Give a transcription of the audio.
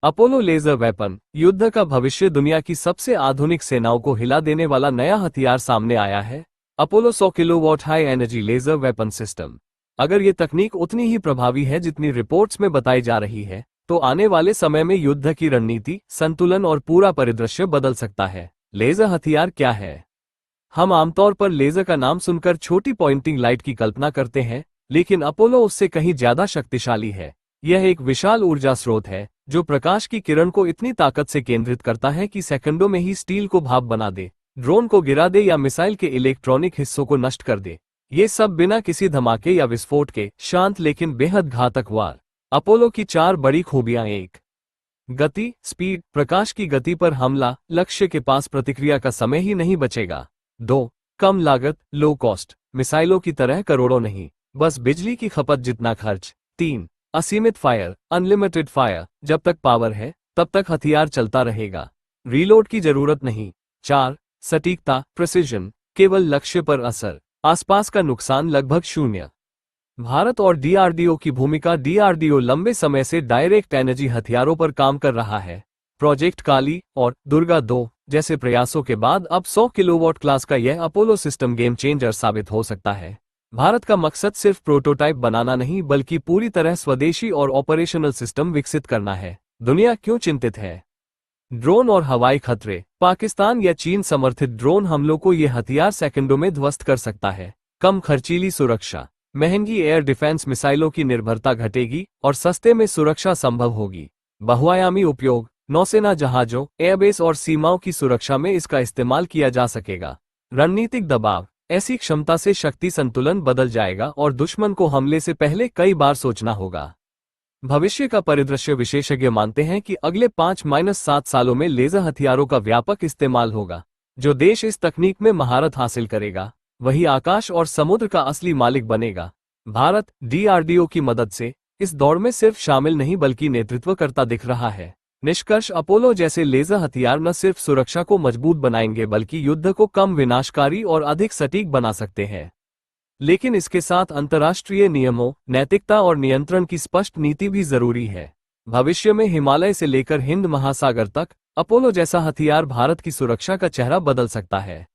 Apollo laser weapon, युद्ध का भविष्य। दुनिया की सबसे आधुनिक सेनाओं को हिला देने वाला नया हथियार सामने आया है, Apollo 100 kilowatt high energy laser weapon system. अगर ये तकनीक उतनी ही प्रभावी है जितनी रिपोर्ट्स में बताई जा रही है, तो आने वाले समय में युद्ध की रणनीति, संतुलन और पूरा परिदृश्य बदल सकता है। लेजर हथियार क्या है? हम आमतौर पर लेजर का नाम सुनकर छोटी पॉइंटिंग लाइट की कल्पना करते हैं, लेकिन अपोलो उससे कहीं ज्यादा शक्तिशाली है। यह एक विशाल ऊर्जा स्रोत है जो प्रकाश की किरण को इतनी ताकत से केंद्रित करता है कि सेकंडों में ही स्टील को भाप बना दे, ड्रोन को गिरा दे या मिसाइल के इलेक्ट्रॉनिक हिस्सों को नष्ट कर दे। ये सब बिना किसी धमाके या विस्फोट के, शांत लेकिन बेहद घातक वार। अपोलो की 4 बड़ी खूबियां। 1. गति, स्पीड, प्रकाश की गति पर हमला, लक्ष्य के पास प्रतिक्रिया का समय ही नहीं बचेगा। 2. कम लागत, लो कॉस्ट, मिसाइलों की तरह करोड़ों नहीं, बस बिजली की खपत जितना खर्च। 3. असीमित फायर, अनलिमिटेड फायर, जब तक पावर है तब तक हथियार चलता रहेगा, रीलोड की जरूरत नहीं। 4. सटीकता, प्रिसिजन, केवल लक्ष्य पर असर, आसपास का नुकसान लगभग शून्य। भारत और डीआरडीओ की भूमिका। डीआरडीओ लंबे समय से डायरेक्ट एनर्जी हथियारों पर काम कर रहा है। प्रोजेक्ट काली और दुर्गा 2 जैसे प्रयासों के बाद अब 100 किलोवाट क्लास का यह अपोलो सिस्टम गेम चेंजर साबित हो सकता है। भारत का मकसद सिर्फ प्रोटोटाइप बनाना नहीं बल्कि पूरी तरह स्वदेशी और ऑपरेशनल सिस्टम विकसित करना है। दुनिया क्यों चिंतित है? ड्रोन और हवाई खतरे। पाकिस्तान या चीन समर्थित ड्रोन हमलों को यह हथियार सेकंडों में ध्वस्त कर सकता है। कम खर्चीली सुरक्षा, महंगी एयर डिफेंस मिसाइलों की निर्भरता घटेगी और सस्ते में सुरक्षा संभव होगी। बहुआयामी उपयोग, नौसेना जहाजों, एयरबेस और सीमाओं की सुरक्षा में इसका इस्तेमाल किया जा सकेगा। रणनीतिक दबाव, ऐसी क्षमता से शक्ति संतुलन बदल जाएगा और दुश्मन को हमले से पहले कई बार सोचना होगा। भविष्य का परिदृश्य। विशेषज्ञ मानते हैं कि अगले 5-7 सालों में लेजर हथियारों का व्यापक इस्तेमाल होगा। जो देश इस तकनीक में महारत हासिल करेगा, वही आकाश और समुद्र का असली मालिक बनेगा। भारत डीआरडीओ की मदद से इस दौड़ में सिर्फ शामिल नहीं बल्कि नेतृत्व करता दिख रहा है। निष्कर्ष, अपोलो जैसे लेजर हथियार न सिर्फ सुरक्षा को मजबूत बनाएंगे बल्कि युद्ध को कम विनाशकारी और अधिक सटीक बना सकते हैं। लेकिन इसके साथ अंतर्राष्ट्रीय नियमों, नैतिकता और नियंत्रण की स्पष्ट नीति भी जरूरी है। भविष्य में हिमालय से लेकर हिंद महासागर तक अपोलो जैसा हथियार भारत की सुरक्षा का चेहरा बदल सकता है।